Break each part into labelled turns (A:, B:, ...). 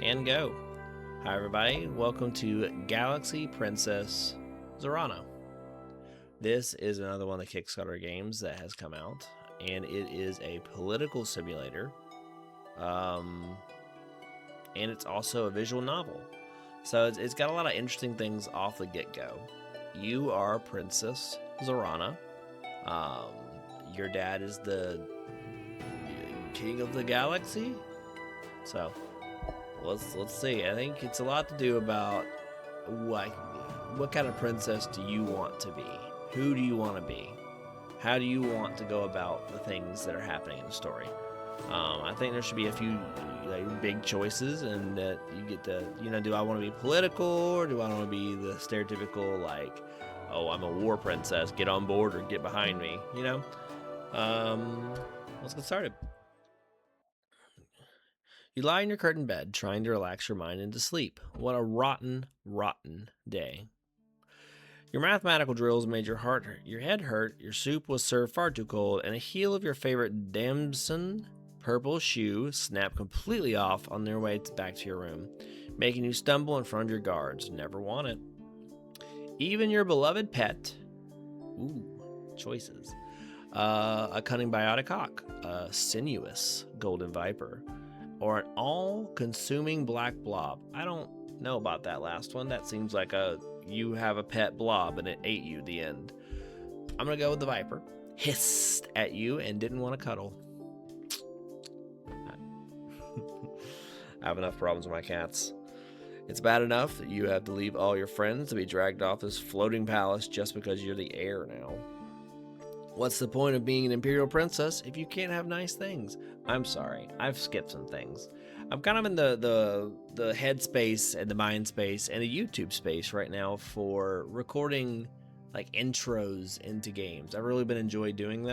A: and go. Hi everybody, welcome to Galaxy Princess Zorana. This is another one of the Kickstarter games that has come out, and it is a political simulator, and it's also a visual novel. So it's got a lot of interesting things off the get-go. You are Princess Zorana. Your dad is the king of the galaxy. So let's see. I think it's a lot to do about what kind of princess do you want to be? Who do you want to be? How do you want to go about the things that are happening in the story? I think there should be a few big choices, and that you get to, do I want to be political, or do I want to be the stereotypical, oh, I'm a war princess, get on board or get behind me, Let's get started. You lie in your curtained bed, trying to relax your mind into sleep. What a rotten, rotten day. Your mathematical drills made your head hurt, your soup was served far too cold, and a heel of your favorite damson purple shoe snapped completely off on their way back to your room, making you stumble in front of your guards. Never want it. Even your beloved pet, choices, a cunning biotic hawk, a sinuous golden viper, or an all-consuming black blob. I don't know about that last one. That seems like you have a pet blob and it ate you at the end. I'm going to go with the viper. Hissed at you and didn't want to cuddle. I have enough problems with my cats. It's bad enough that you have to leave all your friends to be dragged off this floating palace just because you're the heir now. What's the point of being an imperial princess if you can't have nice things? I'm sorry, I've skipped some things. I'm kind of in the head space and the mind space and the YouTube space right now for recording intros into games. I've really been enjoying doing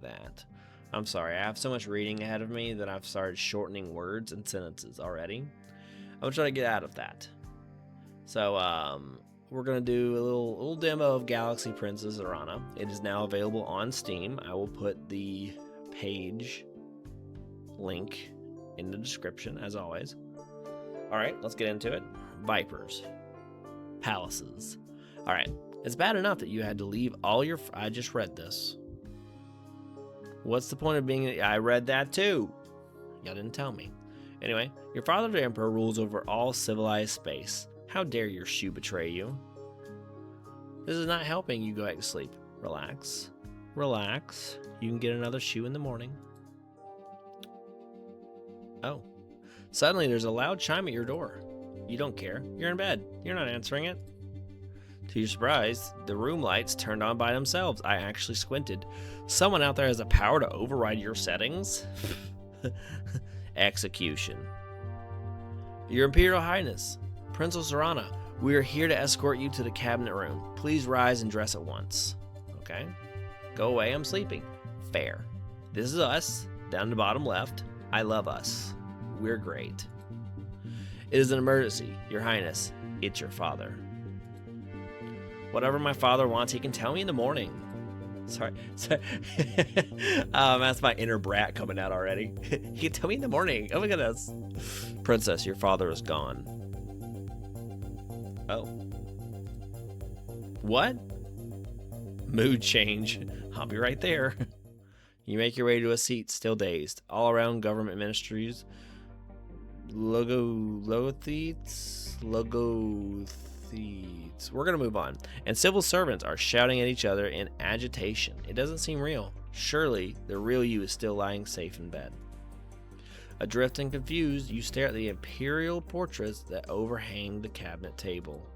A: that. I'm sorry, I have so much reading ahead of me that I've started shortening words and sentences already. I'm gonna try to get out of that. So we're going to do a little demo of Galaxy Princess Zorana. It is now available on Steam. I will put the page link in the description, as always. All right, let's get into it. Vipers. Palaces. All right, it's bad enough that you had to leave all your... I just read this. What's the point of being... I read that too. Y'all didn't tell me. Anyway, your father, the Emperor, rules over all civilized space. How dare your shoe betray you? This is not helping you go back to sleep. Relax. Relax. You can get another shoe in the morning. Oh. Suddenly there's a loud chime at your door. You don't care. You're in bed. You're not answering it. To your surprise, the room lights turned on by themselves. I actually squinted. Someone out there has the power to override your settings? Execution. Your Imperial Highness, Princess Zorana, we are here to escort you to the cabinet room. Please rise and dress at once. Okay. Go away, I'm sleeping. Fair. This is us, down the bottom left. I love us. We're great. It is an emergency, Your Highness. It's your father. Whatever my father wants, he can tell me in the morning. Sorry. That's my inner brat coming out already. He can tell me in the morning. Oh my goodness. Princess, your father is gone. Oh. What? Mood change. I'll be right there. You make your way to a seat, still dazed. All around government ministries. Logothetes. We're going to move on. And civil servants are shouting at each other in agitation. It doesn't seem real. Surely, the real you is still lying safe in bed. Adrift and confused, you stare at the imperial portraits that overhang the cabinet table.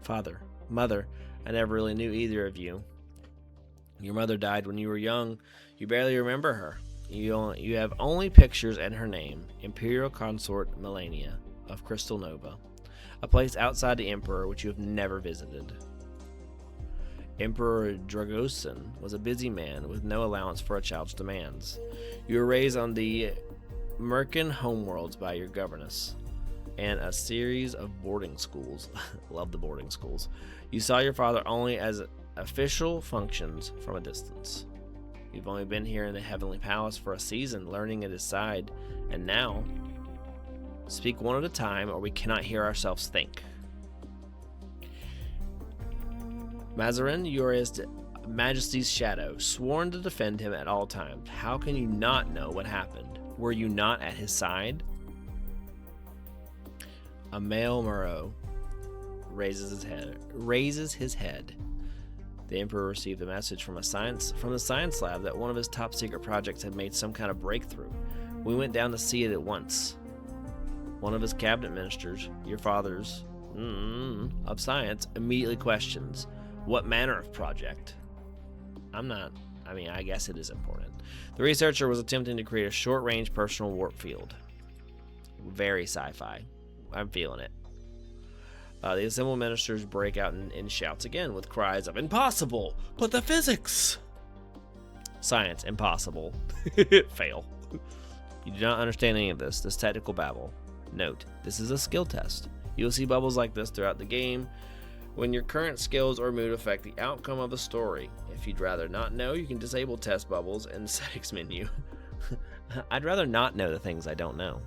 A: Father, mother, I never really knew either of you. Your mother died when you were young. You barely remember her. You have only pictures and her name, Imperial Consort Melania of Crystal Nova, a place outside the Emperor which you have never visited. Emperor Dragosin was a busy man with no allowance for a child's demands. You were raised on the Merkin homeworlds by your governess and a series of boarding schools. Love the boarding schools. You saw your father only as official functions from a distance. You've only been here in the Heavenly Palace for a season, learning at his side, and now Speak one at a time, or we cannot hear ourselves think. Mazarin, you are his Majesty's shadow, sworn to defend him at all times. How can you not know what happened? Were you not at his side? Amael Moreau raises his head. The Emperor received a message from the science lab that one of his top secret projects had made some kind of breakthrough. We went down to see it at once. One of his cabinet ministers, your father's, of science, immediately questions, what manner of project? I guess it is important. The researcher was attempting to create a short-range personal warp field. Very sci-fi. I'm feeling it. The assembled ministers break out in shouts again with cries of, impossible! But the physics! Science, impossible. Fail. You do not understand any of this technical babble. Note, this is a skill test. You will see bubbles like this throughout the game when your current skills or mood affect the outcome of the story. If you'd rather not know, you can disable test bubbles in the settings menu. I'd rather not know the things I don't know.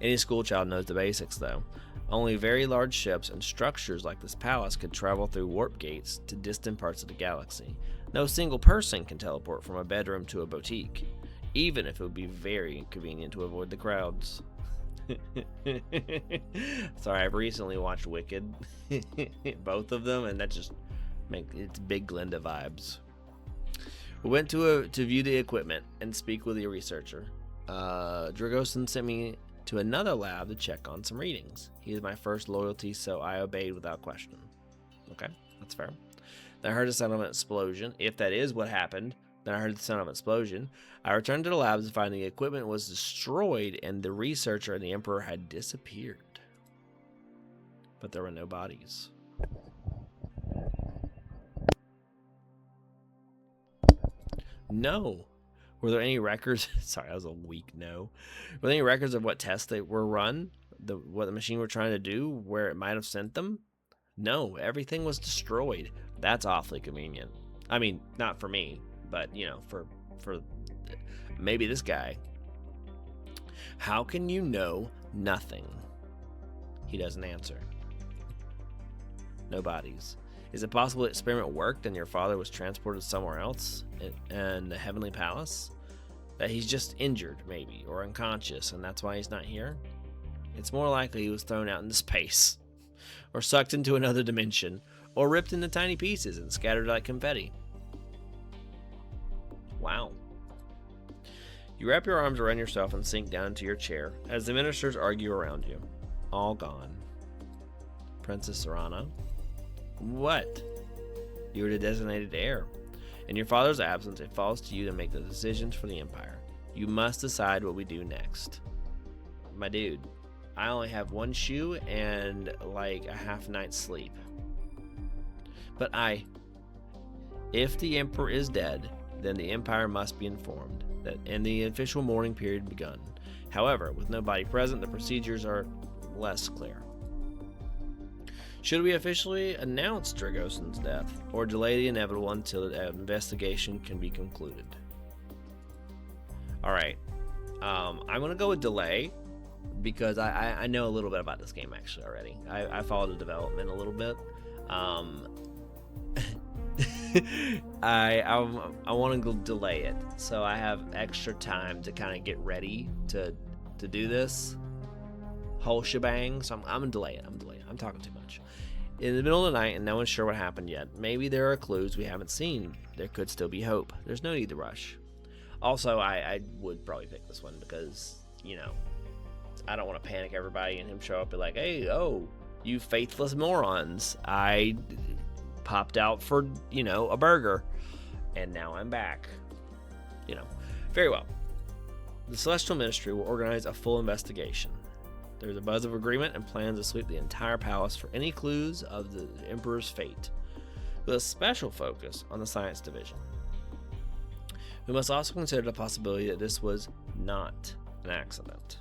A: Any schoolchild knows the basics, though. Only very large ships and structures like this palace could travel through warp gates to distant parts of the galaxy. No single person can teleport from a bedroom to a boutique, even if it would be very inconvenient to avoid the crowds. Sorry, I've recently watched Wicked, both of them, and that just it's big Glinda vibes. We went to view the equipment and speak with the researcher. Dragosin sent me to another lab to check on some readings. He is my first loyalty, so I obeyed without question. Okay, that's fair. Then I heard the sound of an explosion. If that is what happened, then I heard the sound of an explosion. I returned to the labs to find the equipment was destroyed and the researcher and the Emperor had disappeared. But there were no bodies. No. Were there any records? Sorry, that was a weak no. Were there any records of what tests they were run? What the machine were trying to do? Where it might have sent them? No, everything was destroyed. That's awfully convenient. I mean, not for me, but, you know, for maybe this guy. How can you know nothing? He doesn't answer. No bodies. Is it possible the experiment worked and your father was transported somewhere else in the heavenly palace? That he's just injured, maybe, or unconscious, and that's why he's not here? It's more likely he was thrown out into space, or sucked into another dimension, or ripped into tiny pieces and scattered like confetti. Wow. You wrap your arms around yourself and sink down into your chair as the ministers argue around you. All gone. Princess Zorana. What? You are the designated heir. In your father's absence, it falls to you to make the decisions for the Empire. You must decide what we do next. My dude, I only have one shoe and like a half night's sleep. But if the Emperor is dead, then the Empire must be informed that and the official mourning period begun. However, with nobody present, the procedures are less clear. Should we officially announce Dragosin's death, or delay the inevitable until the investigation can be concluded? Alright, I'm going to go with delay, because I know a little bit about this game actually already. I followed the development a little bit. I want to delay it, so I have extra time to kind of get ready to do this whole shebang. So I'm gonna delay it. I'm talking too much. In the middle of the night, and no one's sure what happened yet. Maybe there are clues we haven't seen. There could still be hope. There's no need to rush. Also, I would probably pick this one because, you know, I don't want to panic everybody and him show up and be like, hey, oh, you faithless morons. I popped out for, you know, a burger, and now I'm back. You know, very well. The Celestial Ministry will organize a full investigation. There's a buzz of agreement and plans to sweep the entire palace for any clues of the Emperor's fate, with a special focus on the science division. We must also consider the possibility that this was not an accident.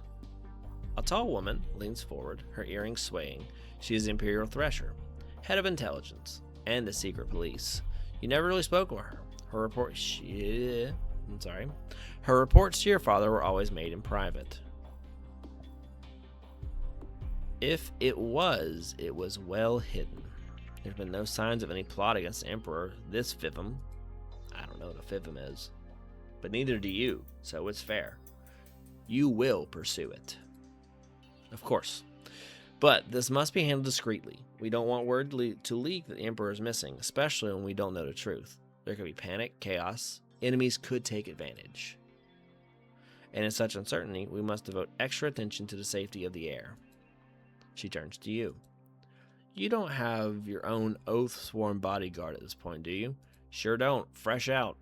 A: A tall woman leans forward, her earrings swaying. She is the Imperial Thresher, head of intelligence, and the secret police. You never really spoke with her. Her reports to your father were always made in private. If it was well hidden. There's been no signs of any plot against the Emperor this Fivum. I don't know what a Fivum is. But neither do you, so it's fair. You will pursue it. Of course. But this must be handled discreetly. We don't want word to leak that the Emperor is missing, especially when we don't know the truth. There could be panic, chaos. Enemies could take advantage. And in such uncertainty, we must devote extra attention to the safety of the air. She turns to you. You don't have your own oath-sworn bodyguard at this point, do you? Sure don't. Fresh out.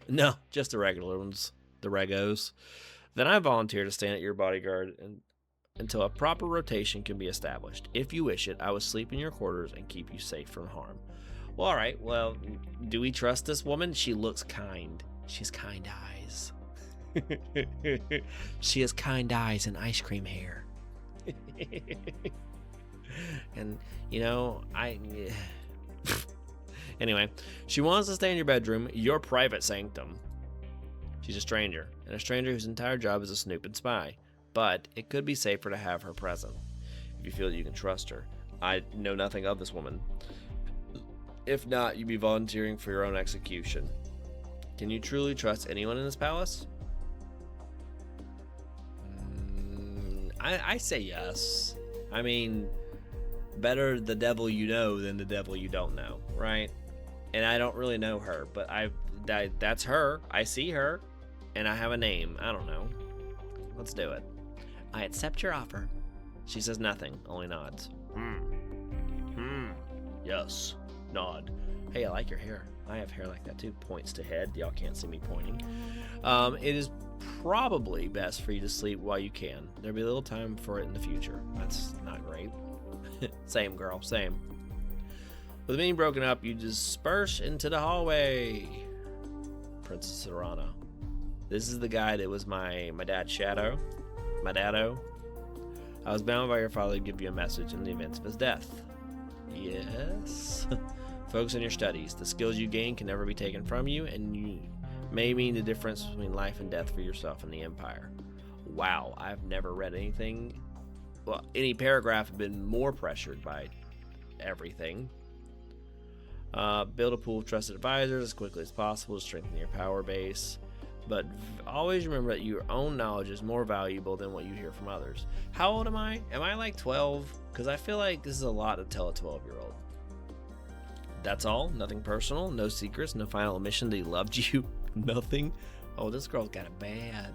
A: No, just the regular ones. The regos. Then I volunteer to stand at your bodyguard until a proper rotation can be established. If you wish it, I will sleep in your quarters and keep you safe from harm. Well, all right. Well, do we trust this woman? She looks kind. She has kind eyes. She has kind eyes and ice cream hair. And, you know, Anyway, she wants to stay in your bedroom, your private sanctum. She's a stranger, and a stranger whose entire job is to snoop and spy. But it could be safer to have her present, if you feel that you can trust her. I know nothing of this woman. If not, you'd be volunteering for your own execution. Can you truly trust anyone in this palace? I say yes. I mean, better the devil you know than the devil you don't know, right? And I don't really know her, but that's her. I see her, and I have a name. I don't know. Let's do it. I accept your offer. She says nothing, only nods. Yes. Nod. Hey, I like your hair. I have hair like that too. Points to head. Y'all can't see me pointing. It is probably best for you to sleep while you can. There'll be a little time for it in the future. That's not great. Same, girl. Same. With the meeting broken up, you disperse into the hallway. Princess Zorana. This is the guy that was my dad's shadow. My daddo. I was bound by your father to give you a message in the event of his death. Yes. Focus on your studies. The skills you gain can never be taken from you, and you may mean the difference between life and death for yourself and the Empire. Wow, I've never read anything. Well, any paragraph have been more pressured by everything. Build a pool of trusted advisors as quickly as possible to strengthen your power base. But always remember that your own knowledge is more valuable than what you hear from others. How old am I? Am I like 12? Because I feel like this is a lot to tell a 12-year-old. That's all. Nothing personal. No secrets. No final admission that he loved you. Nothing. Oh, this girl's got it bad.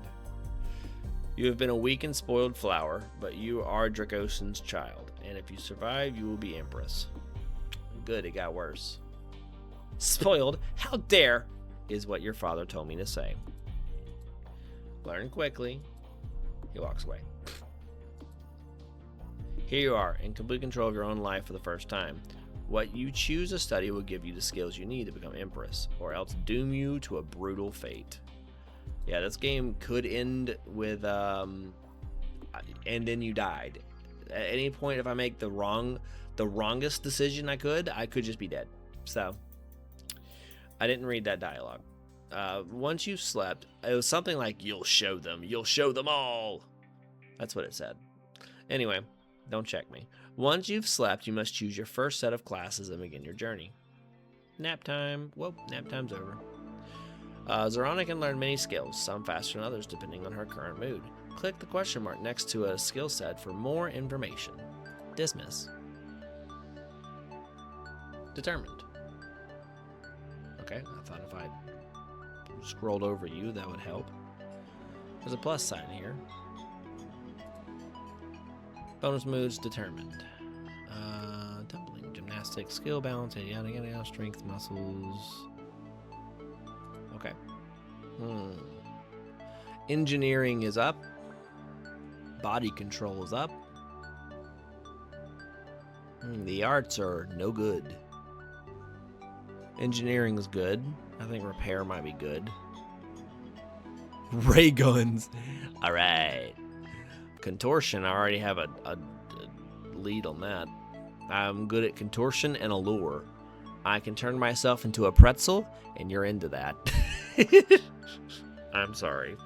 A: You have been a weak and spoiled flower, but you are Dracosan's child. And if you survive, you will be Empress. Good, it got worse. Spoiled? How dare, is what your father told me to say. Learn quickly. He walks away. Here you are, in complete control of your own life for the first time. What you choose to study will give you the skills you need to become Empress, or else doom you to a brutal fate. Yeah, this game could end with, and then you died. At any point, if I make the wrongest decision I could just be dead. So, I didn't read that dialogue. Once you've slept, it was something like, you'll show them all. That's what it said. Anyway, don't check me. Once you've slept, you must choose your first set of classes and begin your journey. Nap time. Whoa, nap time's over. Zorana can learn many skills, some faster than others depending on her current mood. Click the question mark next to a skill set for more information. Dismiss. Determined. Okay, I thought if I scrolled over you, that would help. There's a plus sign here. Bonus moods determined. Tumbling, gymnastics, skill, balance, yada yada yada, strength, muscles. Okay. Engineering is up. Body control is up. The arts are no good. Engineering is good. I think repair might be good. Ray guns. All right. Contortion, I already have a lead on that. I'm good at contortion and allure. I can turn myself into a pretzel, and you're into that. I'm sorry.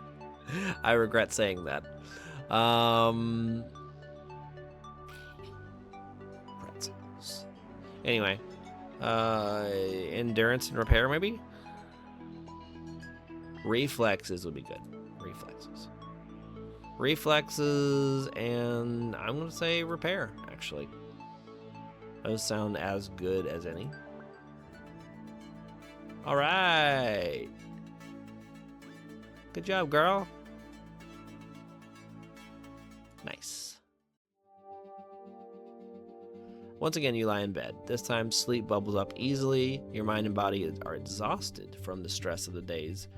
A: I regret saying that. Anyway, endurance and repair, maybe? Reflexes would be good. Reflexes, and I'm going to say repair, actually. Those sound as good as any. All right. Good job, girl. Nice. Once again, you lie in bed. This time, sleep bubbles up easily. Your mind and body are exhausted from the stress of the days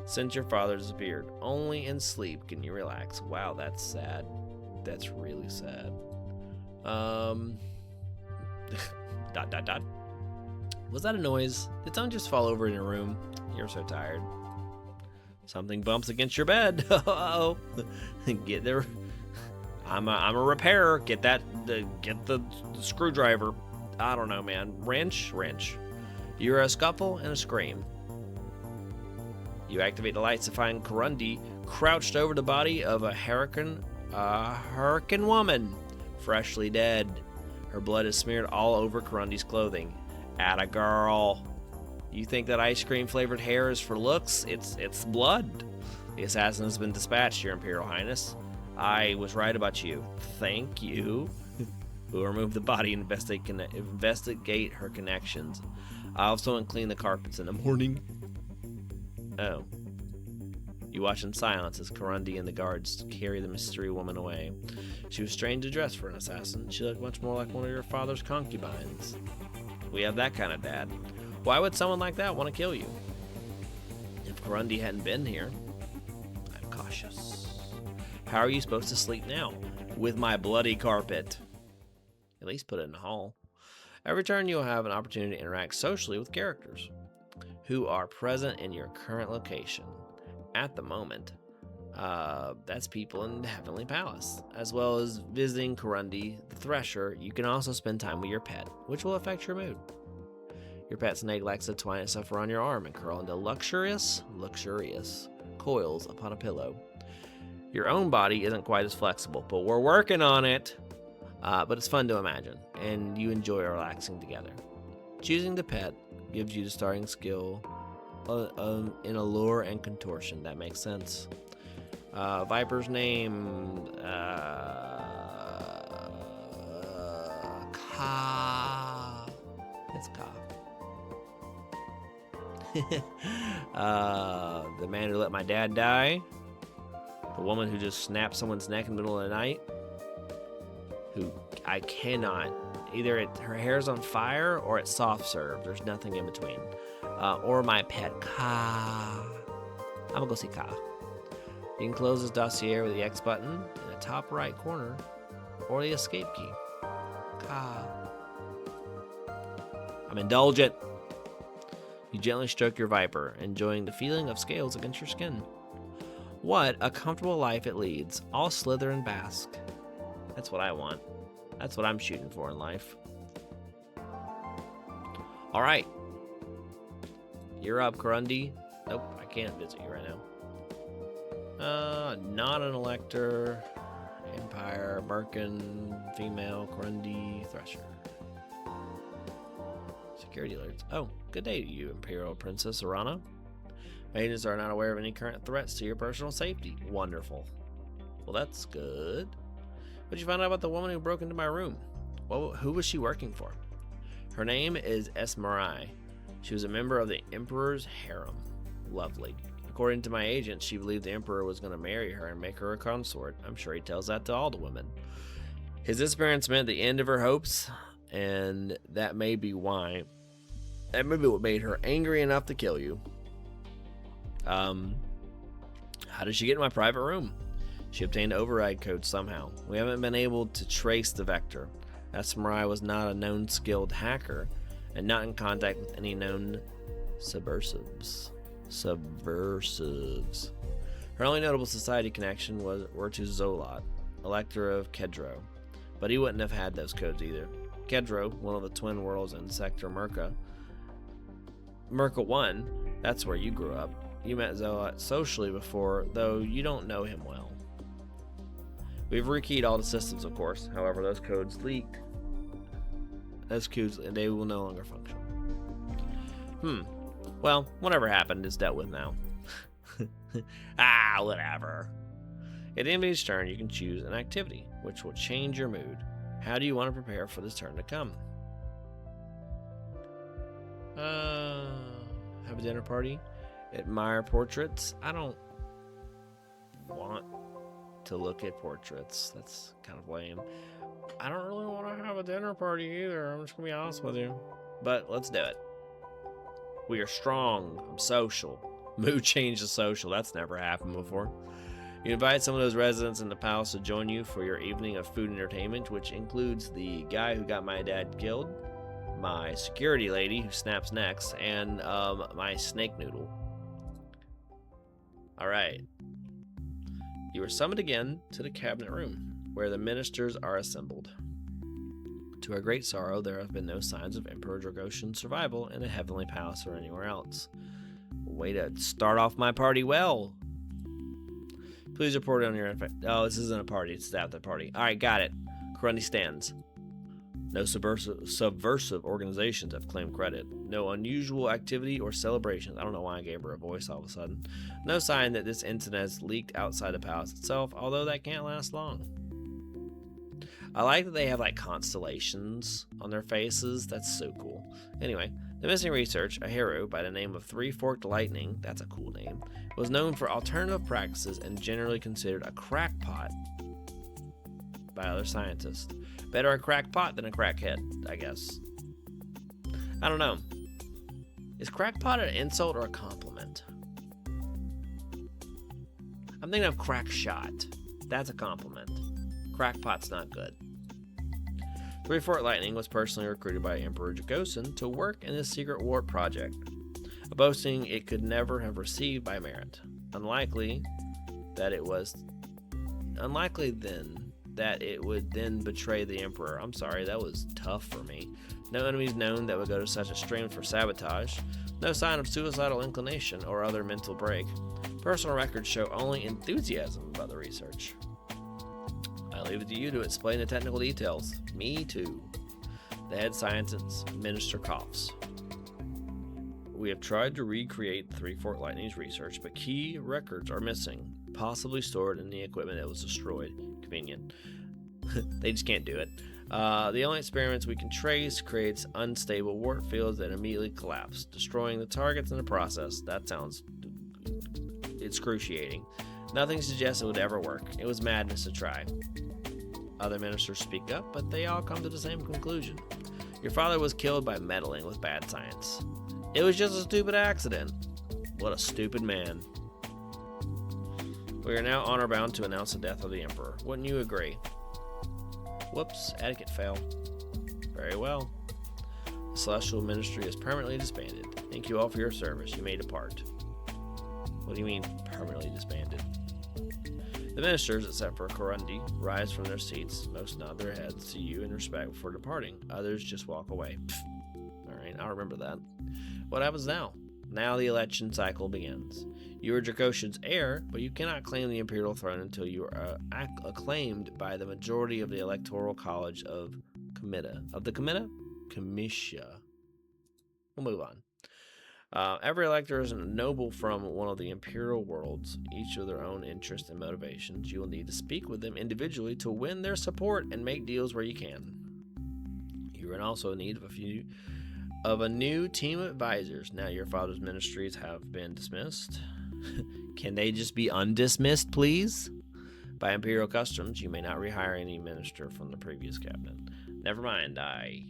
A: since your father disappeared. Only in sleep can you relax. Wow, that's sad. That's really sad. ... Was that a noise? Did someone just fall over in your room? You're so tired. Something bumps against your bed. Uh-oh. Get there. I'm a repairer. Get the screwdriver. I don't know, man. Wrench. You hear a scuffle and a scream. You activate the lights to find Kurundi crouched over the body of a hurricane woman, freshly dead. Her blood is smeared all over Kurundi's clothing. Atta girl. You think that ice cream flavored hair is for looks? It's blood. The assassin has been dispatched, Your Imperial Highness. I was right about you. Thank you. We'll remove the body and investigate her connections. I'll have someone clean the carpets in the morning. Oh. You watch in silence as Kurundi and the guards carry the mystery woman away. She was strangely dressed for an assassin. She looked much more like one of your father's concubines. We have that kind of dad. Why would someone like that want to kill you? If Kurundi hadn't been here, I'm cautious. How are you supposed to sleep now? With my bloody carpet. At least put it in the hall. Every turn you'll have an opportunity to interact socially with characters who are present in your current location. At the moment, that's people in the Heavenly Palace. As well as visiting Kurundi, the Thresher, you can also spend time with your pet, which will affect your mood. Your pet snake likes to twine itself around your arm and curl into luxurious coils upon a pillow. Your own body isn't quite as flexible, but we're working on it. But it's fun to imagine, and you enjoy relaxing together. Choosing the pet gives you the starting skill in allure and contortion. That makes sense. Viper's name, Ka. It's Ka. The man who let my dad die. The woman who just snapped someone's neck in the middle of the night. Who I cannot. Either her hair's on fire or it's soft serve. There's nothing in between. Or my pet, Ka. I'm gonna go see Ka. You can close this dossier with the X button in the top right corner or the escape key. Ka. I'm indulgent. You gently stroke your Viper, enjoying the feeling of scales against your skin. What a comfortable life it leads. All slither and bask. That's what I want. That's what I'm shooting for in life. All right. You're up, Kurundi. Nope, I can't visit you right now. Not an elector. Empire, Birkin, female, Kurundi, Thresher. Security alerts. Oh, good day to you, Imperial Princess Zorana. Agents are not aware of any current threats to your personal safety. Wonderful. Well, that's good. What'd you find out about the woman who broke into my room? Well, who was she working for? Her name is Esmerai. She was a member of the Emperor's harem. Lovely. According to my agent, she believed the Emperor was going to marry her and make her a consort. I'm sure he tells that to all the women. His disappearance meant the end of her hopes, and that may be why. That may be what made her angry enough to kill you. How did she get in my private room? She obtained override code somehow. We haven't been able to trace the vector. Esmerai was not a known skilled hacker and not in contact with any known subversives. Her only notable society connection were to Zolot, Elector of Kedro, but he wouldn't have had those codes either. Kedro, one of the twin worlds in Sector Merca 1, that's where you grew up. You met Zolot socially before, though you don't know him well. We've rekeyed all the systems, of course. However, those codes leaked. executes, and they will no longer function. Well, whatever happened is dealt with now. Whatever. At the end of each turn, you can choose an activity, which will change your mood. How do you want to prepare for this turn to come? Have a dinner party? Admire portraits? I don't want to look at portraits. That's kind of lame. I don't really want to have a dinner party either. I'm just going to be honest with you. But let's do it. We are strong. I'm social. Mood change to social. That's never happened before. You invite some of those residents in the palace to join you for your evening of food and entertainment, which includes the guy who got my dad killed, my security lady who snaps necks, and my snake noodle. All right. You are summoned again to the cabinet room, where the ministers are assembled. To our great sorrow, there have been no signs of Emperor Dragoshan's survival in the Heavenly Palace or anywhere else. Way to start off my party well. Please report on your... Oh, this isn't a party. It's after the party. All right, got it. Grundy stands. No subversive organizations have claimed credit. No unusual activity or celebrations. I don't know why I gave her a voice all of a sudden. No sign that this incident has leaked outside the palace itself, although that can't last long. I like that they have like constellations on their faces. That's so cool. Anyway, the missing research, a hero by the name of Three-Forked Lightning, that's a cool name, was known for alternative practices and generally considered a crackpot by other scientists. Better a crackpot than a crackhead, I guess. I don't know. Is crackpot an insult or a compliment? I'm thinking of crackshot. That's a compliment. Crackpot's not good. Three-Forked Lightning was personally recruited by Emperor Dragoshan to work in this secret warp project, a boasting it could never have received by merit. Unlikely that it would then betray the Emperor. I'm sorry, that was tough for me. No enemies known that would go to such extremes for sabotage. No sign of suicidal inclination or other mental break. Personal records show only enthusiasm about the research. I leave it to you to explain the technical details. Me too. The head scientist, Minister coughs. We have tried to recreate Three-Forked Lightning's research, but key records are missing, possibly stored in the equipment that was destroyed. Convenient. They just can't do it. The only experiments we can trace creates unstable warp fields that immediately collapse, destroying the targets in the process. That sounds excruciating. Nothing suggests it would ever work. It was madness to try. Other ministers speak up, but they all come to the same conclusion. Your father was killed by meddling with bad science. It was just a stupid accident. What a stupid man. We are now honor-bound to announce the death of the Emperor. Wouldn't you agree? Whoops, etiquette fail. Very well. The Celestial Ministry is permanently disbanded. Thank you all for your service. You may depart. What do you mean, permanently disbanded? The ministers, except for Grundy, rise from their seats. Most nod their heads to you in respect before departing. Others just walk away. Alright, I'll remember that. What happens now? Now the election cycle begins. You are Dragoshan's heir, but you cannot claim the imperial throne until you are acclaimed by the majority of the electoral college of Comita. Of the Comita? Comitia. We'll move on. Every elector is a noble from one of the imperial worlds, each of their own interests and motivations. You will need to speak with them individually to win their support and make deals where you can. You are also in need of a new team of advisors. Now your father's ministries have been dismissed. Can they just be undismissed, please? By imperial customs, you may not rehire any minister from the previous cabinet. Never mind, I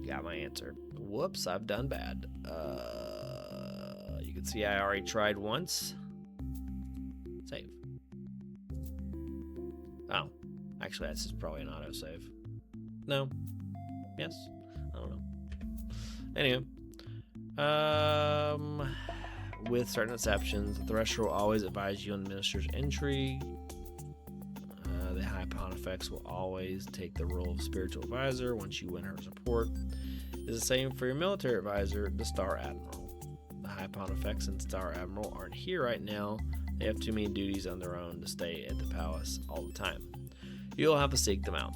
A: got my answer. Whoops, I've done bad. You can see I already tried once. Save. Oh, actually, that's probably an autosave. No. Yes? I don't know. Anyway. With certain exceptions, the threshold will always advise you on the minister's entry. The High Pontifex will always take the role of spiritual advisor once you win her support. It's the same for your military advisor, the Star Admiral. The High Pontifex and Star Admiral aren't here right now. They have too many duties on their own to stay at the palace all the time. You'll have to seek them out.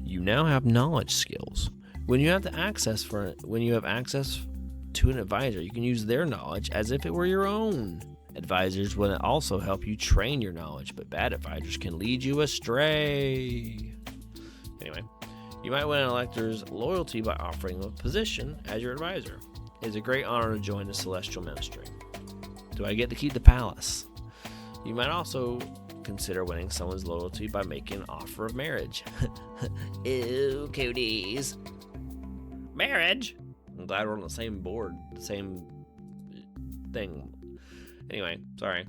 A: You now have knowledge skills. When you have access to an advisor, you can use their knowledge as if it were your own. Advisors will also help you train your knowledge, but bad advisors can lead you astray. Anyway, you might win an elector's loyalty by offering a position as your advisor. It is a great honor to join the celestial ministry. Do I get to keep the palace? You might also consider winning someone's loyalty by making an offer of marriage. Ew, cooties. Marriage? I'm glad we're on the same board, the same thing. Anyway, sorry.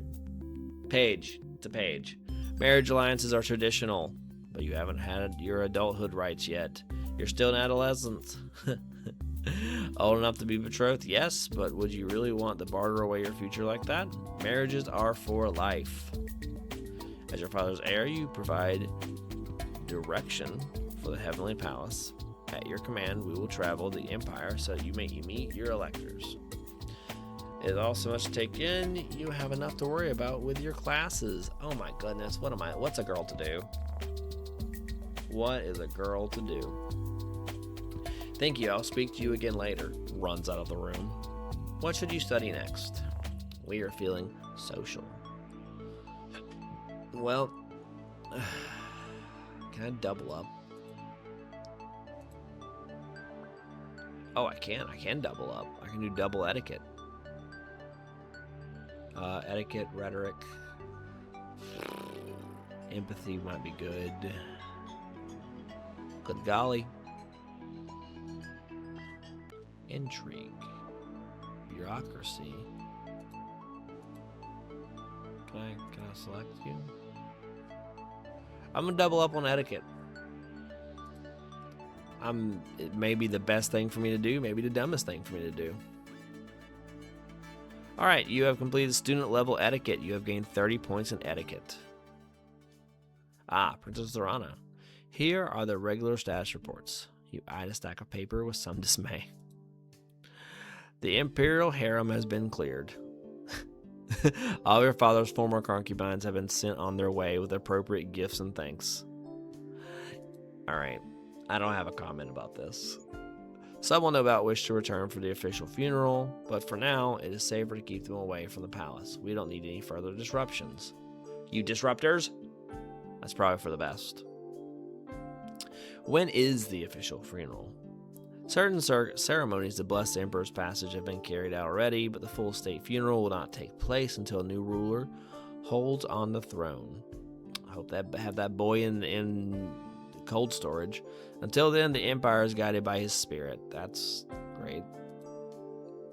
A: Page. It's a page. Marriage alliances are traditional, but you haven't had your adulthood rights yet. You're still an adolescent. Old enough to be betrothed? Yes, but would you really want to barter away your future like that? Marriages are for life. As your father's heir, you provide direction for the heavenly palace. At your command, we will travel the empire so you may meet your electors. It is all so much to take in, you have enough to worry about with your classes. Oh my goodness, what's a girl to do? What is a girl to do? Thank you, I'll speak to you again later. Runs out of the room. What should you study next? We are feeling social. Well, can I double up? Oh, I can double up. I can do double etiquette. Etiquette, rhetoric, empathy might be good. Good golly. Intrigue, bureaucracy. Can I select you? I'm gonna double up on etiquette. It may be the best thing for me to do, maybe the dumbest thing for me to do. Alright, you have completed student level etiquette. You have gained 30 points in etiquette. Princess Zorana. Here are the regular status reports. You eyed a stack of paper with some dismay. The imperial harem has been cleared. All your father's former concubines have been sent on their way with appropriate gifts and thanks. Alright, I don't have a comment about this. Some will no doubt wish to return for the official funeral, but for now, it is safer to keep them away from the palace. We don't need any further disruptions. You disruptors? That's probably for the best. When is the official funeral? Certain ceremonies to bless the Emperor's passage have been carried out already, but the full state funeral will not take place until a new ruler holds on the throne. I hope that have that boy in cold storage. Until then, the Empire is guided by his spirit. That's great.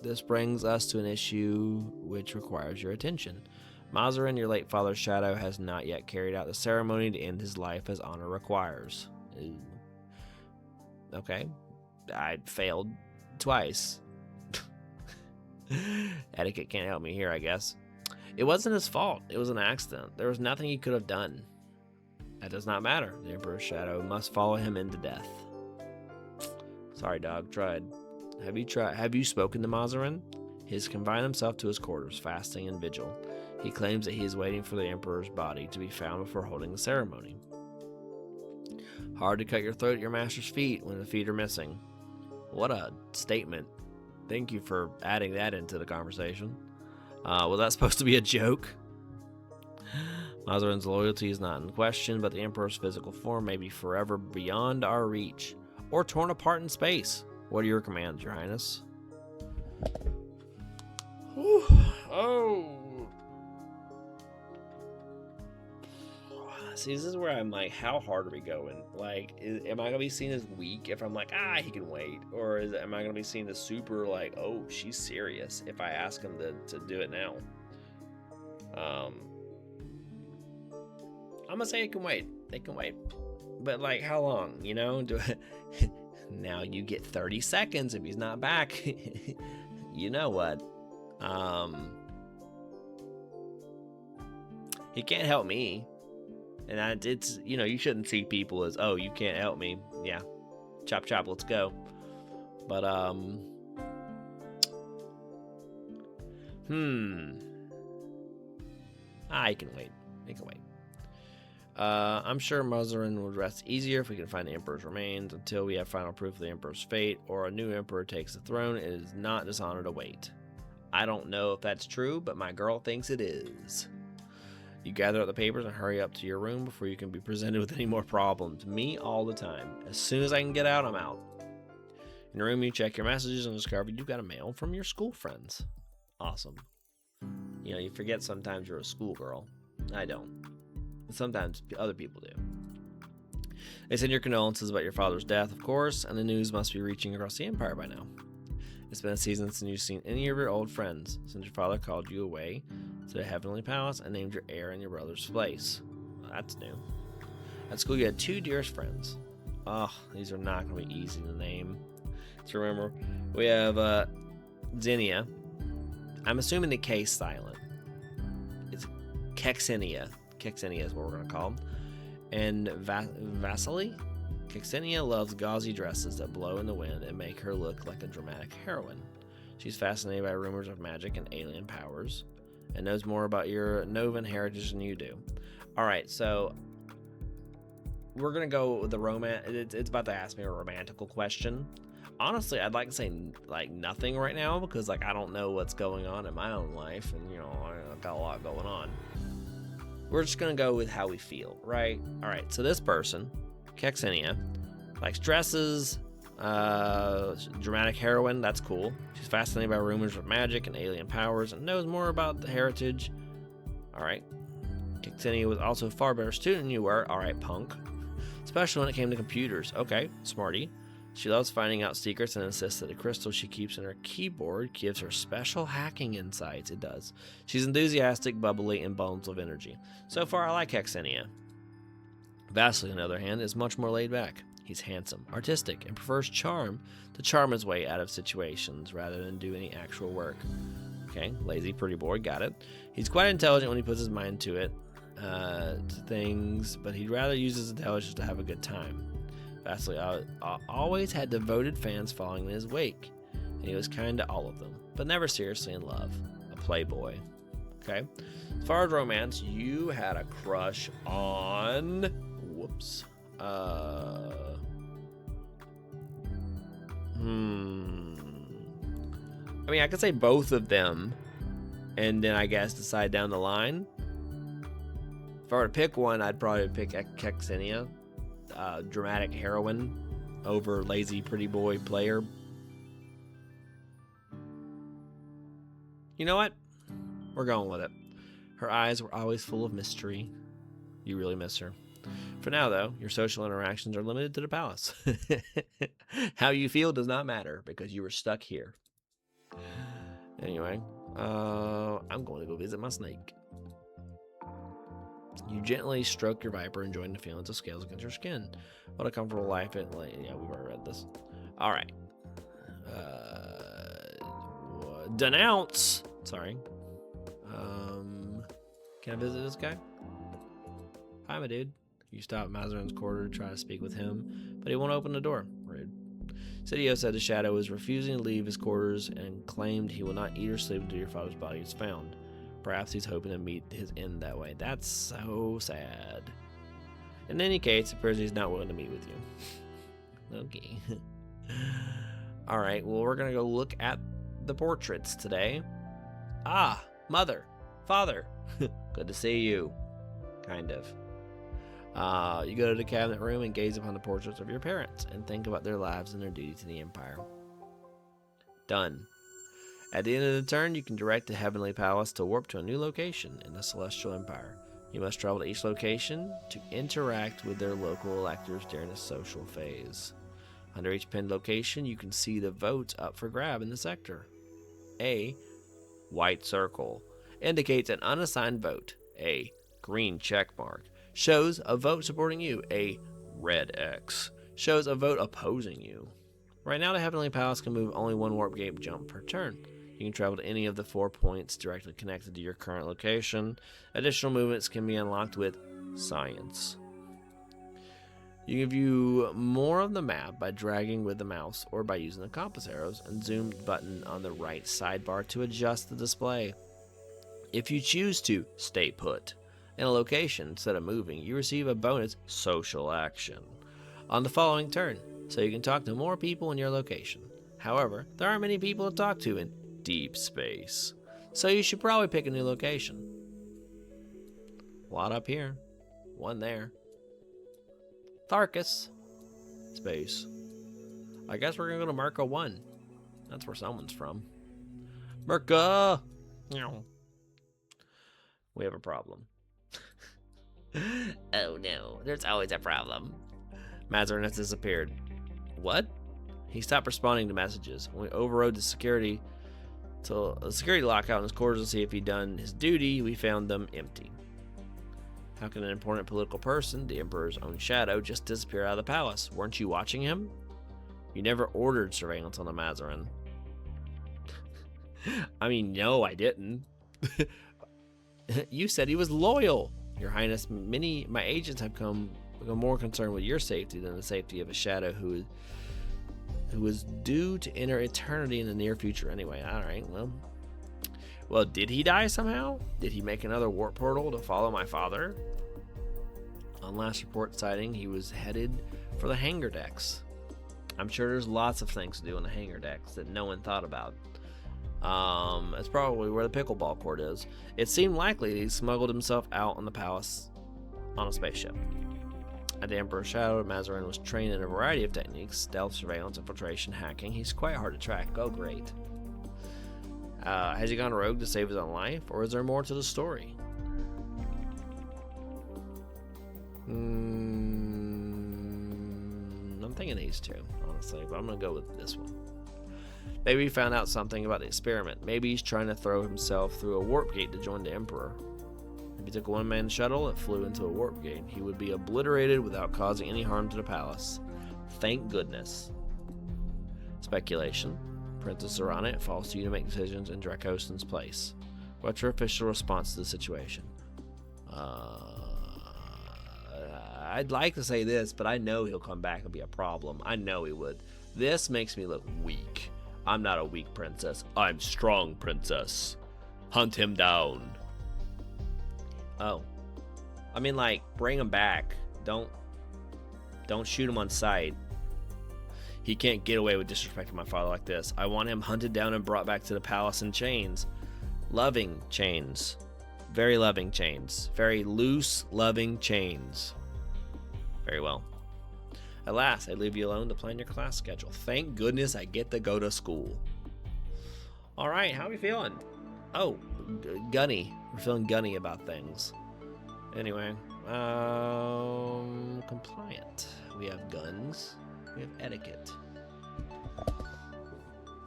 A: This brings us to an issue which requires your attention. Mazarin, your late father's shadow, has not yet carried out the ceremony to end his life as honor requires. Ooh. Okay. I failed twice. Etiquette can't help me here, I guess. It wasn't his fault. It was an accident. There was nothing he could have done. That does not matter. The Emperor's shadow must follow him into death. Sorry, dog. Tried. Have you spoken to Mazarin? He has confined himself to his quarters, fasting and vigil. He claims that he is waiting for the Emperor's body to be found before holding the ceremony. Hard to cut your throat at your master's feet when the feet are missing. What a statement. Thank you for adding that into the conversation. Was that supposed to be a joke? Mazarin's loyalty is not in question, but the Emperor's physical form may be forever beyond our reach, or torn apart in space. What are your commands, Your Highness? Whew. Oh. See, this is where I'm like, how hard are we going? Like, am I going to be seen as weak if I'm like, he can wait? Or am I going to be seen as super like, oh, she's serious if I ask him to do it now? I'm going to say it can wait. It can wait. But like, how long, you know? Now you get 30 seconds if he's not back. You know what? He can't help me. And it's, you know, you shouldn't see people as, oh, you can't help me. Yeah. Chop, chop, let's go. But, he can wait. He can wait. I'm sure Mazarin would rest easier if we can find the Emperor's remains. Until we have final proof of the Emperor's fate or a new Emperor takes the throne, it is not dishonor to wait. I don't know if that's true, but my girl thinks it is. You gather up the papers and hurry up to your room before you can be presented with any more problems. Me all the time. As soon as I can get out, I'm out. In your room, you check your messages and discover you got a mail from your school friends. Awesome. You know, you forget sometimes you're a schoolgirl. I don't. Sometimes other people do. They send your condolences about your father's death, of course, and the news must be reaching across the empire by now. It's been a season since you've seen any of your old friends, since your father called you away to the Heavenly Palace and named your heir in your brother's place. Well, that's new. At school, you had 2 dearest friends. Oh, these are not going to be easy to name. To remember, we have Xenia. I'm assuming the K is silent. It's Kexinia. Kexinia is what we're going to call them. And Vasily? Kexinia loves gauzy dresses that blow in the wind and make her look like a dramatic heroine. She's fascinated by rumors of magic and alien powers and knows more about your Novan heritage than you do. Alright, so we're going to go with the romance. It's about to ask me a romantical question. Honestly, I'd like to say like nothing right now because like I don't know what's going on in my own life, and you know I've got a lot going on. We're just gonna go with how we feel, right? All right. So this person, Kexinia, likes dresses, dramatic heroine. That's cool. She's fascinated by rumors of magic and alien powers, and knows more about the heritage. All right. Kexinia was also a far better student than you were. All right, punk. Especially when it came to computers. Okay, smarty. She loves finding out secrets and insists that the crystal she keeps in her keyboard gives her special hacking insights. It does. She's enthusiastic, bubbly, and bundles of energy. So far, I like Kexinia. Vasily, on the other hand, is much more laid back. He's handsome, artistic, and prefers charm to charm his way out of situations rather than do any actual work. Okay, lazy, pretty boy, got it. He's quite intelligent when he puts his mind to it, to things, but he'd rather use his intelligence to have a good time. Vasily always had devoted fans following in his wake, and he was kind to all of them, but never seriously in love. A playboy. Okay? As far as romance, you had a crush on... Whoops. I mean, I could say both of them, and then I guess decide down the line. If I were to pick one, I'd probably pick Kexinia. Dramatic heroine over lazy pretty boy player. You know what? We're going with it. Her eyes were always full of mystery. You really miss her. For now, though, your social interactions are limited to the palace. How you feel does not matter because you were stuck here. Anyway, I'm going to go visit my snake. You gently stroke your viper, enjoying the feelings of scales against your skin. What a comfortable life yeah, we've already read this. All right. Denounce. Sorry. Can I visit this guy? Hi, my dude. You stop at Mazarin's quarter to try to speak with him, but he won't open the door. Rude. Sidio said the shadow is refusing to leave his quarters and claimed he will not eat or sleep until your father's body is found. Perhaps he's hoping to meet his end that way. That's so sad. In any case, it appears he's not willing to meet with you. Okay. Alright, well, we're going to go look at the portraits today. Ah, mother, father. Good to see you. Kind of. You go to the cabinet room and gaze upon the portraits of your parents and think about their lives and their duty to the Empire. Done. At the end of the turn, you can direct the Heavenly Palace to warp to a new location in the Celestial Empire. You must travel to each location to interact with their local electors during the social phase. Under each pinned location, you can see the votes up for grab in the sector. A white circle indicates an unassigned vote. A green check mark shows a vote supporting you. A red X shows a vote opposing you. Right now, the Heavenly Palace can move only one warp gate jump per turn. You can travel to any of the 4 points directly connected to your current location. Additional movements can be unlocked with Science. You can view more of the map by dragging with the mouse or by using the compass arrows and zoom button on the right sidebar to adjust the display. If you choose to stay put, in a location instead of moving, you receive a bonus social action on the following turn, so you can talk to more people in your location. However, there aren't many people to talk to in deep space, so you should probably pick a new location. A lot up here, one there. Tharkus. Space. I guess we're gonna go to Merca 1. That's where someone's from. Merca! We have a problem. Oh no, there's always a problem. Mazarin has disappeared. What? He stopped responding to messages. When we overrode the security lockout in his quarters to see if he'd done his duty, we found them empty. How can an important political person, the Emperor's own shadow, just disappear out of the palace? Weren't you watching him? You never ordered surveillance on the Mazarin. I mean, no, I didn't. You said he was loyal. Your Highness, my agents have become more concerned with your safety than the safety of a shadow who is due to enter eternity in the near future anyway. Alright, well, did he die somehow? Did he make another warp portal to follow my father? On last report sighting, he was headed for the hangar decks. I'm sure there's lots of things to do on the hangar decks that no one thought about. That's probably where the pickleball court is. It seemed likely that he smuggled himself out on the palace on a spaceship. At the Emperor's shadow, Mazarin was trained in a variety of techniques: stealth, surveillance, infiltration, hacking. He's quite hard to track. Oh, great. Has he gone rogue to save his own life, or is there more to the story? I'm thinking these two, honestly, but I'm going to go with this one. Maybe he found out something about the experiment. Maybe he's trying to throw himself through a warp gate to join the Emperor. If he took a one-man shuttle that flew into a warp gate, he would be obliterated without causing any harm to the palace. Thank goodness. Speculation. Princess Zorana, it falls to you to make decisions in Dracostan's place. What's your official response to the situation? I'd like to say this, but I know he'll come back and be a problem. I know he would. This makes me look weak. I'm not a weak princess. I'm strong, princess. Hunt him down. Oh. I mean, like, bring him back. Don't shoot him on sight. He can't get away with disrespecting my father like this. I want him hunted down and brought back to the palace in chains. Loving chains. Very loving chains. Very loose, loving chains. Very well. At last, I leave you alone to plan your class schedule. Thank goodness I get to go to school. Alright, how are we feeling? Oh, gunny. We're feeling gunny about things. Anyway, compliant. We have guns. We have etiquette.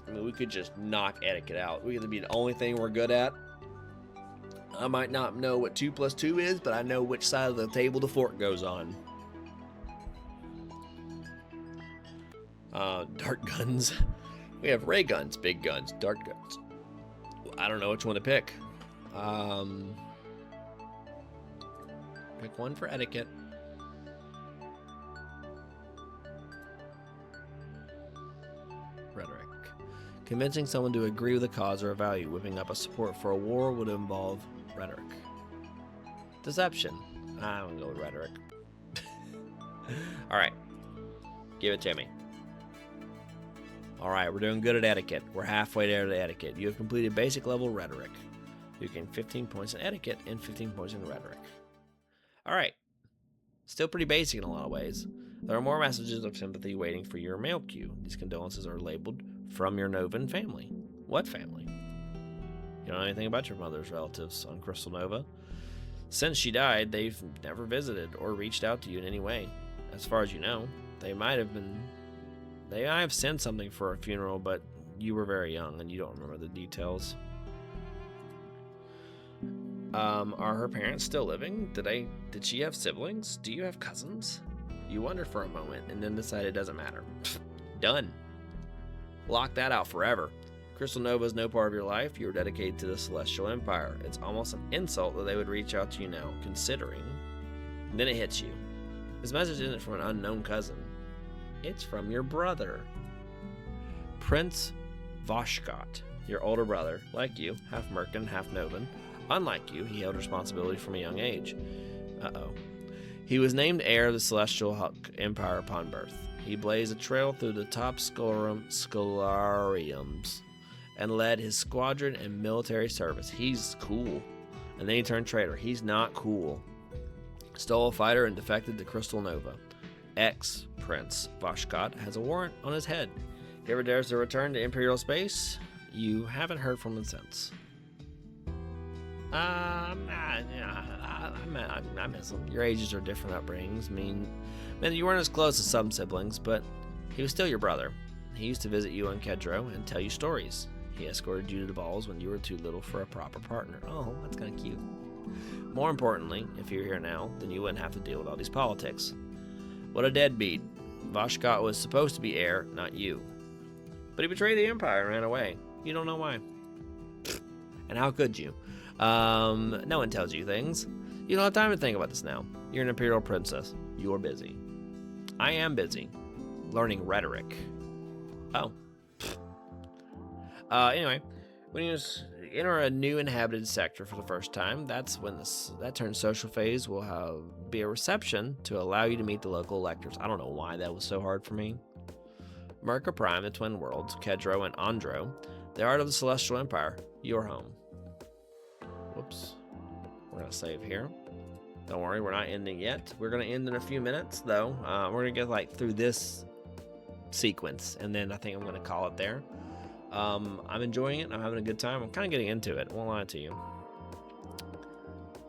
A: I mean, we could just knock etiquette out. We could be the only thing we're good at. I might not know what 2 + 2 is, but I know which side of the table the fork goes on. Dart guns. We have ray guns, big guns, dart guns. I don't know which one to pick. Pick one for etiquette. Rhetoric. Convincing someone to agree with a cause or a value. Whipping up a support for a war would involve rhetoric. Deception. I'm gonna go with rhetoric. Alright. Give it to me. Alright, we're doing good at etiquette. We're halfway there to etiquette. You have completed basic level rhetoric. You gain 15 points in etiquette and 15 points in rhetoric. Alright. Still pretty basic in a lot of ways. There are more messages of sympathy waiting for your mail queue. These condolences are labeled from your Novan family. What family? You don't know anything about your mother's relatives on Crystal Nova. Since she died, they've never visited or reached out to you in any way. As far as you know, they might have sent something for a funeral, but you were very young and you don't remember the details. Are her parents still living? Did she have siblings? Do you have cousins? You wonder for a moment and then decide it doesn't matter. Done. Lock that out forever. Crystal Nova is no part of your life. You are dedicated to the Celestial Empire. It's almost an insult that they would reach out to you now, considering. And then it hits you. This message isn't from an unknown cousin. It's from your brother. Prince Voshkot, your older brother, like you, half Merkin, half Novan, Unlike you, he held responsibility from a young age. Uh-oh. He was named heir of the Celestial Empire upon birth. He blazed a trail through the top scholariums and led his squadron in military service. He's cool. And then he turned traitor. He's not cool. Stole a fighter and defected to Crystal Nova. Ex-Prince Vashkot has a warrant on his head. If he ever dares to return to Imperial space, you haven't heard from him since. I miss him. Your ages are different upbringings. Mean you weren't as close as some siblings, but he was still your brother. He used to visit you on Kedro and tell you stories. He escorted you to the balls when you were too little for a proper partner. Oh, that's kind of cute. More importantly, if you're here now, then you wouldn't have to deal with all these politics. What a deadbeat. Vashkot was supposed to be heir, not you. But he betrayed the Empire and ran away. You don't know why. And how could you? No one tells you things. You don't have time to think about this now. You're an Imperial princess. You're busy. I am busy. Learning rhetoric. Oh. Anyway, when you enter a new inhabited sector for the first time, that's when that turn social phase will be a reception to allow you to meet the local electors. I don't know why that was so hard for me. Merca Prime, the Twin Worlds, Kedro, and Andro, the art of the Celestial Empire, your home. Whoops. We're going to save here. Don't worry, we're not ending yet. We're going to end in a few minutes, though. We're going to get through this sequence, and then I think I'm going to call it there. I'm enjoying it. I'm having a good time. I'm kind of getting into it. I won't lie to you.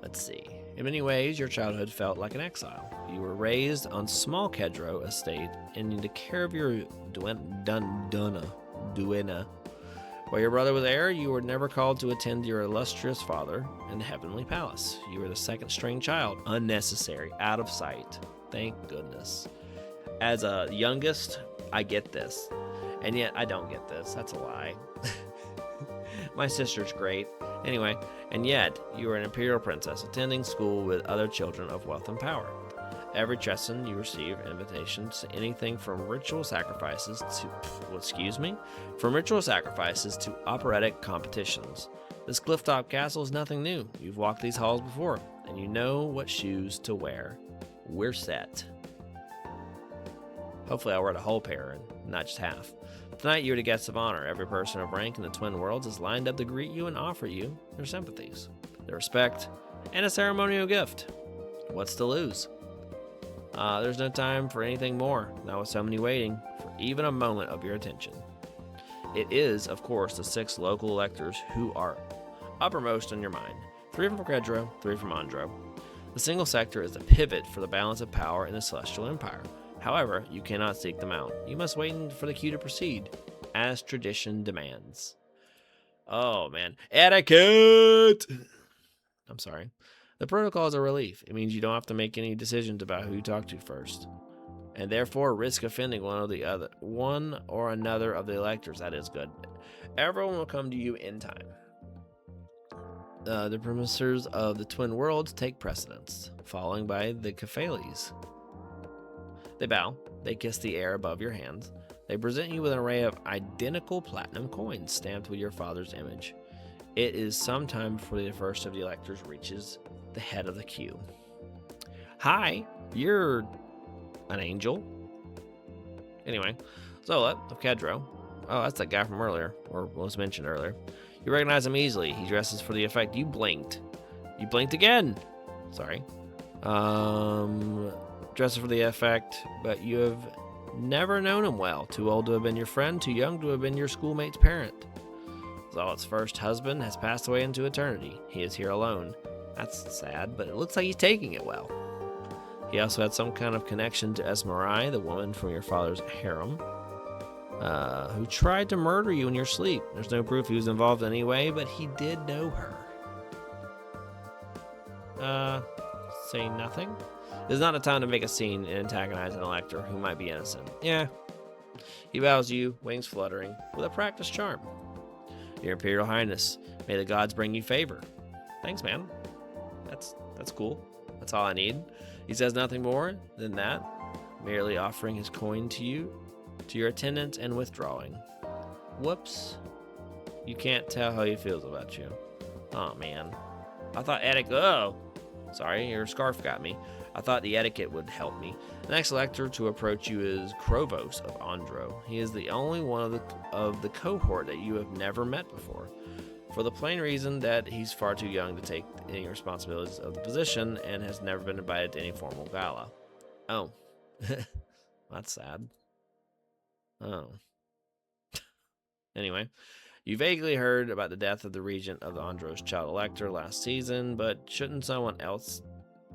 A: Let's see. In many ways, your childhood felt like an exile. You were raised on small Kedro estate and in the care of your duenna. While your brother was heir, you were never called to attend your illustrious father in the heavenly palace. You were the second-string child. Unnecessary. Out of sight. Thank goodness. As a youngest, I get this. And yet, I don't get this. That's a lie. My sister's great. Anyway, and yet, you are an Imperial princess attending school with other children of wealth and power. Every Tresson, you receive invitations to anything from ritual sacrifices to operatic competitions. This clifftop castle is nothing new. You've walked these halls before, and you know what shoes to wear. We're set. Hopefully I'll wear the whole pair and not just half. Tonight you're the guest of honor. Every person of rank in the Twin Worlds is lined up to greet you and offer you their sympathies, their respect, and a ceremonial gift. What's to lose? There's no time for anything more, not with so many waiting for even a moment of your attention. It is, of course, the 6 local electors who are uppermost in your mind. 3 from Kedro, 3 from Andro. The single sector is the pivot for the balance of power in the Celestial Empire. However, you cannot seek them out. You must wait for the cue to proceed, as tradition demands. Oh, man. Etiquette! I'm sorry. The protocol is a relief. It means you don't have to make any decisions about who you talk to first, and therefore risk offending one or another of the electors. That is good. Everyone will come to you in time. The premises of the Twin Worlds take precedence, following by the Kefales. They bow, they kiss the air above your hands. They present you with an array of identical platinum coins stamped with your father's image. It is some time before the first of the electors reaches the head of the queue. Hi, you're an angel. Anyway, Zola of Kedro. Oh, that's that guy from earlier, or was mentioned earlier. You recognize him easily. He dresses for the effect. You blinked. You blinked again. Sorry. Dresses for the effect, but you have never known him well. Too old to have been your friend, too young to have been your schoolmate's parent. Zolat's first husband has passed away into eternity. He is here alone. That's sad, but it looks like he's taking it well. He also had some kind of connection to Esmerai, the woman from your father's harem, who tried to murder you in your sleep. There's no proof he was involved in any way, but he did know her. Say nothing? It's not a time to make a scene and antagonize an elector who might be innocent. Yeah. He bows you, wings fluttering, with a practiced charm. Your Imperial Highness, may the gods bring you favor. Thanks, man. That's cool. That's all I need. He says nothing more than that, merely offering his coin to you, to your attendants, and withdrawing. Whoops. You can't tell how he feels about you. Oh, man. I thought etiquette. Oh, sorry, your scarf got me. I thought the etiquette would help me. The next elector to approach you is Krovos of Andro. He is the only one of the cohort that you have never met before, for the plain reason that he's far too young to take any responsibilities of the position and has never been invited to any formal gala. Oh, that's sad. Oh. Anyway, you vaguely heard about the death of the regent of the Andros child elector last season, but shouldn't someone else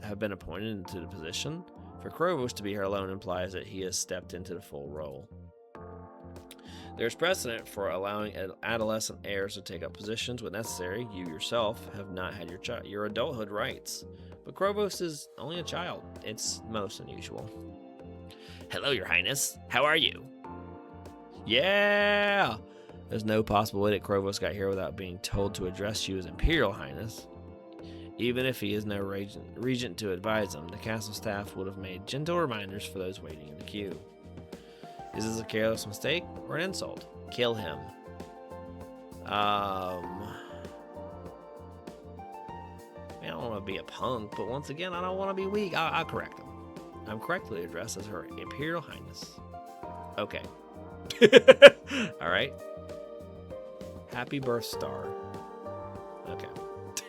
A: have been appointed into the position? For Krovos to be here alone implies that he has stepped into the full role. There's precedent for allowing adolescent heirs to take up positions when necessary. You yourself have not had your adulthood rights, but Krovos is only a child. It's most unusual. Hello, Your Highness. How are you? Yeah! There's no possible way that Krovos got here without being told to address you as Imperial Highness. Even if he is no regent to advise him, the castle staff would have made gentle reminders for those waiting in the queue. Is this a careless mistake or an insult? Kill him. I don't want to be a punk, but once again, I don't want to be weak. I'll correct him. I'm correctly addressed as Her Imperial Highness. Okay. All right. Happy birth, Star. Okay.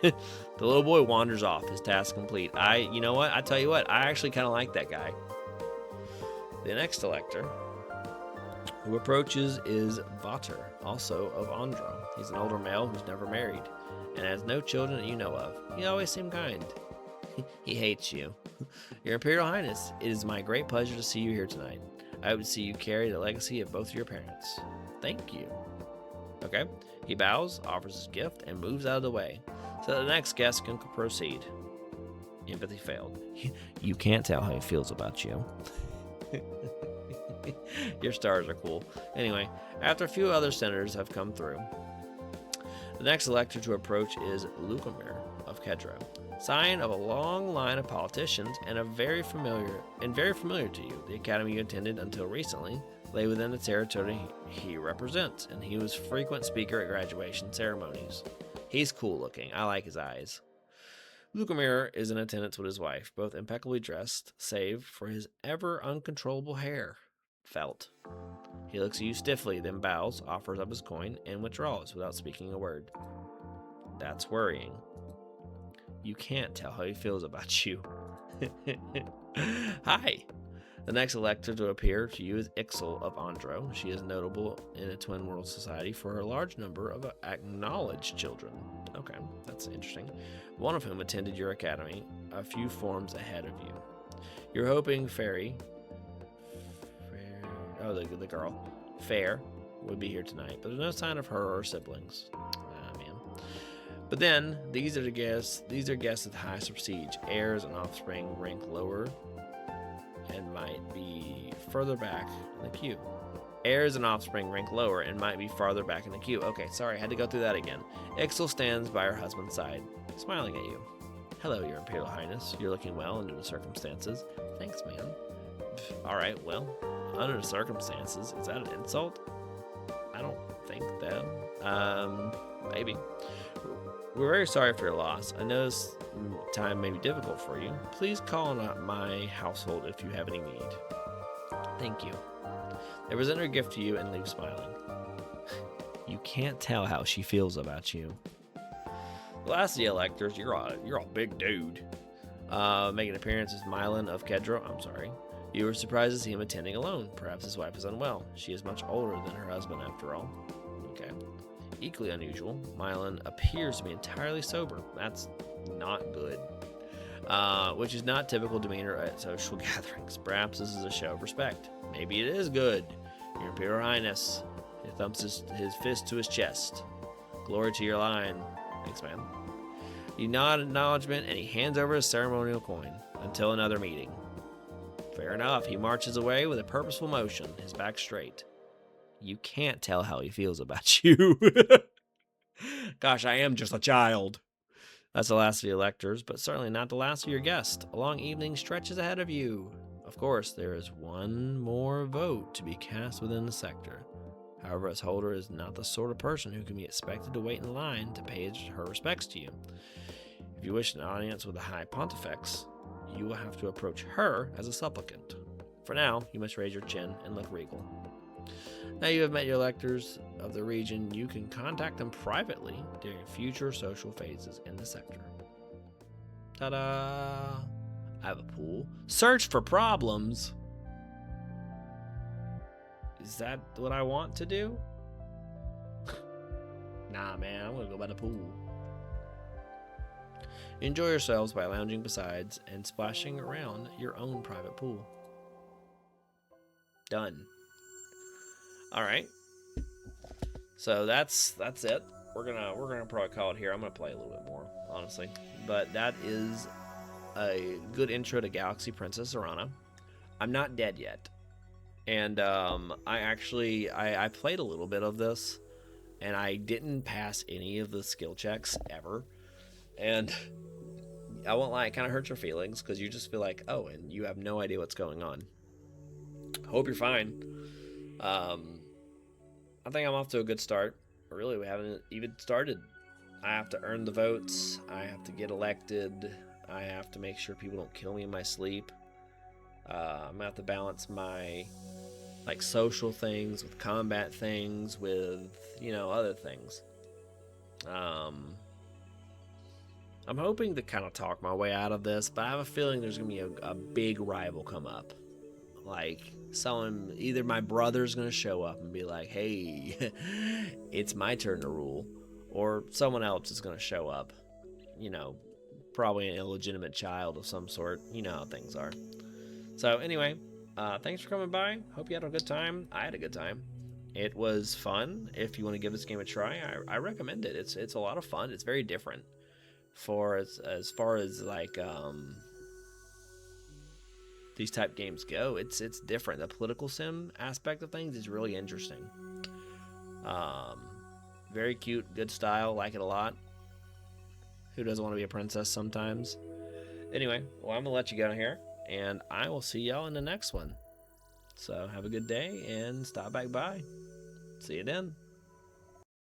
A: The little boy wanders off, his task complete. You know what? I tell you what, I actually kind of like that guy. The next elector who approaches is Vater, also of Andro. He's an older male who's never married and has no children that you know of. He always seemed kind. He hates you. Your Imperial Highness, it is my great pleasure to see you here tonight. I hope to see you carry the legacy of both your parents. Thank you. Okay. He bows, offers his gift, and moves out of the way so that the next guest can proceed. Empathy failed. You can't tell how he feels about you. Your stars are cool. Anyway, after a few other senators have come through, the next elector to approach is Lukamir of Kedro, scion of a long line of politicians and very familiar to you. The academy you attended until recently lay within the territory he represents, and he was frequent speaker at graduation ceremonies. He's cool looking. I like his eyes. Lukamir is in attendance with his wife, both impeccably dressed, save for his ever uncontrollable hair. Felt. He looks at you stiffly, then bows, offers up his coin, and withdraws without speaking a word. That's worrying. You can't tell how he feels about you. Hi. The next elector to appear to you is Ixel of Andro. She is notable in a twin world society for her large number of acknowledged children. Okay, that's interesting. One of whom attended your academy a few forms ahead of you. You're hoping the girl, Fair, would be here tonight, but there's no sign of her or her siblings. Man. But then, these are guests of highest prestige, heirs and offspring rank lower and might be further back in the queue. Heirs and offspring rank lower and might be farther back in the queue. Okay, sorry, I had to go through that again. Ixel stands by her husband's side, smiling at you. Hello, Your Imperial Highness. You're looking well under the circumstances. Thanks, man. Alright, well, under the circumstances, is that an insult? I don't think that. Maybe. We're very sorry for your loss. I know this time may be difficult for you. Please call on my household if you have any need. Thank you. They present her gift to you and leave smiling. You can't tell how she feels about you. The last of the electors, you're a big dude. Making an appearance is Mylan of Kedro. I'm sorry. You were surprised to see him attending alone. Perhaps his wife is unwell. She is much older than her husband, after all. Okay. Equally unusual, Mylan appears to be entirely sober. That's not good. Which is not typical demeanor at social gatherings. Perhaps this is a show of respect. Maybe it is good. Your Imperial Highness. He thumps his fist to his chest. Glory to your line. Thanks, man. You nod acknowledgement, and he hands over his ceremonial coin. Until another meeting. Fair enough. He marches away with a purposeful motion, his back straight. You can't tell how he feels about you. Gosh, I am just a child. That's the last of the electors, but certainly not the last of your guests. A long evening stretches ahead of you. Of course, there is one more vote to be cast within the sector. However, its holder is not the sort of person who can be expected to wait in line to pay her respects to you. If If you wish an audience with the High Pontifex, you will have to approach her as a supplicant. For now, you must raise your chin and look regal. Now you have met your electors of the region, you can contact them privately during future social phases in the sector. Ta-da! I have a pool. Search for problems! Is that what I want to do? Nah, man, I'm gonna go by the pool. Enjoy yourselves by lounging besides and splashing around your own private pool. Done. Alright. So that's it. We're gonna probably call it here. I'm gonna play a little bit more, honestly. But that is a good intro to Galaxy Princess Zorana. I'm not dead yet. And I played a little bit of this, and I didn't pass any of the skill checks ever. And I won't lie, it kind of hurts your feelings because you just feel like, oh, and you have no idea what's going on. Hope you're fine. I think I'm off to a good start. Really, we haven't even started. I have to earn the votes. I have to get elected. I have to make sure people don't kill me in my sleep. I'm gonna have to balance my social things with combat things with other things. I'm hoping to kind of talk my way out of this, but I have a feeling there's gonna be a big rival come up. Like either my brother's gonna show up and be like, hey, it's my turn to rule, or someone else is gonna show up, probably an illegitimate child of some sort. You know how things are. So anyway, thanks for coming by. Hope you had a good time. I had a good time. It was fun. If you want to give this game a try, I recommend it. It's a lot of fun. It's very different for as far as these type games go. It's different. The political sim aspect of things is really interesting. Very cute, good style, like it a lot. Who doesn't want to be a princess sometimes? Anyway, well, I'm gonna let you go here, and I will see y'all in the next one. So have a good day and stop back by. See you then.